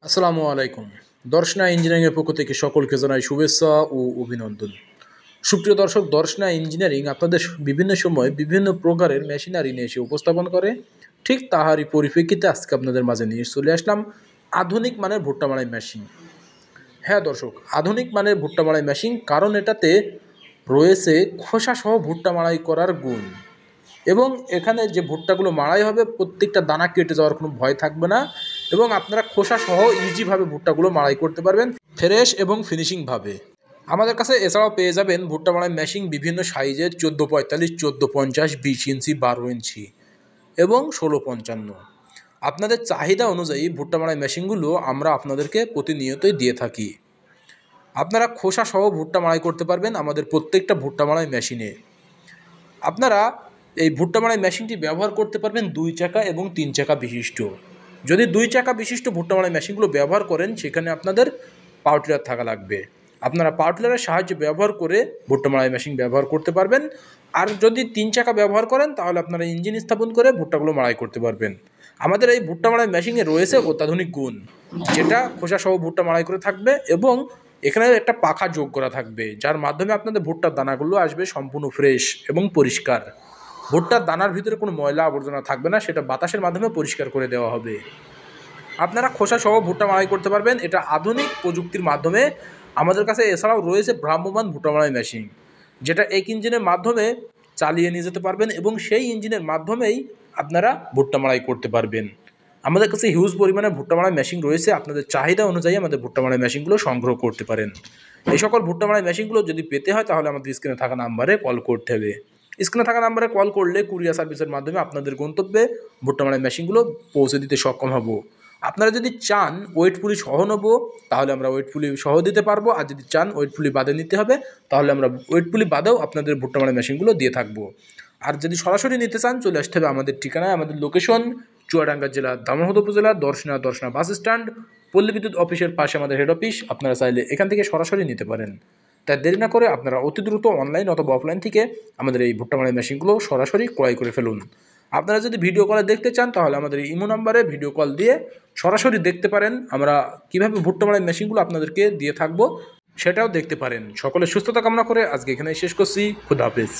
আসসালামু আলাইকুম। দর্শনা ইঞ্জিনিয়ারিংয়ের পক্ষ থেকে সকলকে জানাই শুভেচ্ছা ও অভিনন্দন। সুপ্রিয় দর্শক, দর্শনা ইঞ্জিনিয়ারিং আপনাদের বিভিন্ন সময় বিভিন্ন প্রকারের মেশিনারি নিয়ে এসে উপস্থাপন করে। ঠিক তাহারই পরিপ্রেক্ষিতে আজকে আপনাদের মাঝে নিয়ে চলে আসলাম আধুনিক মানের ভুট্টা মাড়াই মেশিন। হ্যাঁ দর্শক, আধুনিক মানের ভুট্টা মাড়াই মেশিন, কারণ এটাতে রয়েছে খোসাসহ ভুট্টা মাড়াই করার গুণ। এবং এখানে যে ভুট্টাগুলো মাড়াই হবে প্রত্যেকটা দানা কেটে যাওয়ার কোনো ভয় থাকবে না, এবং আপনারা খোসা সহ ইজিভাবে ভুট্টাগুলো মাড়াই করতে পারবেন ফ্রেশ এবং ফিনিশিংভাবে। আমাদের কাছে এছাড়াও পেয়ে যাবেন ভুট্টা মাড়াই মেশিন বিভিন্ন সাইজের 1445, 1450, 20 ইঞ্চি, 12 ইঞ্চি এবং 1655। আপনাদের চাহিদা অনুযায়ী ভুট্টা মাড়াই মেশিনগুলো আমরা আপনাদেরকে প্রতিনিয়তই দিয়ে থাকি। আপনারা খোসা সহ ভুট্টা মাড়াই করতে পারবেন আমাদের প্রত্যেকটা ভুট্টা মাড়াই মেশিনে। আপনারা এই ভুট্টা মাড়াই মেশিনটি ব্যবহার করতে পারবেন 2 চাকা এবং 3 চাকা বিশিষ্ট। যদি 2 চাকা বিশিষ্ট ভুট্টা মাড়াই মেশিনগুলো ব্যবহার করেন, সেখানে আপনাদের পাওয়ার টিলার থাকা লাগবে। আপনারা পাওয়ার টিলারের সাহায্যে ব্যবহার করে ভুট্টা মাড়াই মেশিন ব্যবহার করতে পারবেন। আর যদি 3 চাকা ব্যবহার করেন, তাহলে আপনারা ইঞ্জিন স্থাপন করে ভুট্টাগুলো মাড়াই করতে পারবেন। আমাদের এই ভুট্টা মাড়াই মেশিনে রয়েছে অত্যাধুনিক গুণ, যেটা খোসা সহ ভুট্টা মাড়াই করে থাকবে এবং এখানে একটা পাখা যোগ করা থাকবে, যার মাধ্যমে আপনাদের ভুট্টার দানাগুলো আসবে সম্পূর্ণ ফ্রেশ এবং পরিষ্কার। ভুট্টার দানার ভিতরে কোনো ময়লা আবর্জনা থাকবে না, সেটা বাতাসের মাধ্যমে পরিষ্কার করে দেওয়া হবে। আপনারা খোসা সহ ভুট্টা মাড়াই করতে পারবেন এটা আধুনিক প্রযুক্তির মাধ্যমে। আমাদের কাছে এছাড়াও রয়েছে ভ্রাম্যমাণ ভুট্টা মাড়াই মেশিন, যেটা এক ইঞ্জিনের মাধ্যমে চালিয়ে নিয়ে যেতে পারবেন এবং সেই ইঞ্জিনের মাধ্যমেই আপনারা ভুট্টা মাড়াই করতে পারবেন। আমাদের কাছে হিউজ পরিমাণে ভুট্টা মাড়াই মেশিন রয়েছে, আপনাদের চাহিদা অনুযায়ী আমাদের ভুট্টা মাড়াই মেশিনগুলো সংগ্রহ করতে পারেন। এই সকল ভুট্টা মাড়াই মেশিনগুলো যদি পেতে হয়, তাহলে আমাদের স্ক্রিনে থাকা নাম্বারে কল করতে হবে। স্ক্রিনে থাকা নাম্বারে কল করলে কুরিয়ার সার্ভিসের মাধ্যমে আপনাদের গন্তব্যে ভুট্টা মাড়াই মেশিনগুলো পৌঁছে দিতে সক্ষম হব। আপনারা যদি চান ওয়েট পুলি সহ নেবো, তাহলে আমরা ওয়েট পুলি সহ দিতে পারবো। আর যদি চান ওয়েট পুলি বাদে নিতে হবে, তাহলে আমরা ওয়েট পুলি বাদেও আপনাদের ভুট্টা মাড়াই মেশিনগুলো দিয়ে থাকবো। আর যদি সরাসরি নিতে চান, চলে আসতে হবে আমাদের ঠিকানায়। আমাদের লোকেশন চুয়াডাঙ্গা জেলা, দামোহদ উপজেলা, দর্শনা বাস স্ট্যান্ড, পল্লী বিদ্যুৎ অফিসের পাশে আমাদের হেড অফিস। আপনারা চাইলে এখান থেকে সরাসরি নিতে পারেন। তাই দেরি না করে আপনারা অতি দ্রুত অনলাইন অথবা অফলাইন থেকে আমাদের এই ভুট্টা মাড়াই মেশিনগুলো সরাসরি ক্রয় করে ফেলুন। আপনারা যদি ভিডিও কলে দেখতে চান, তাহলে আমাদের এই ইমো নাম্বারে ভিডিও কল দিয়ে সরাসরি দেখতে পারেন আমরা কীভাবে ভুট্টা মাড়াই মেশিনগুলো আপনাদেরকে দিয়ে থাকবো, সেটাও দেখতে পারেন। সকলের সুস্থতা কামনা করে আজকে এখানে শেষ করছি। খুদা হাফেজ।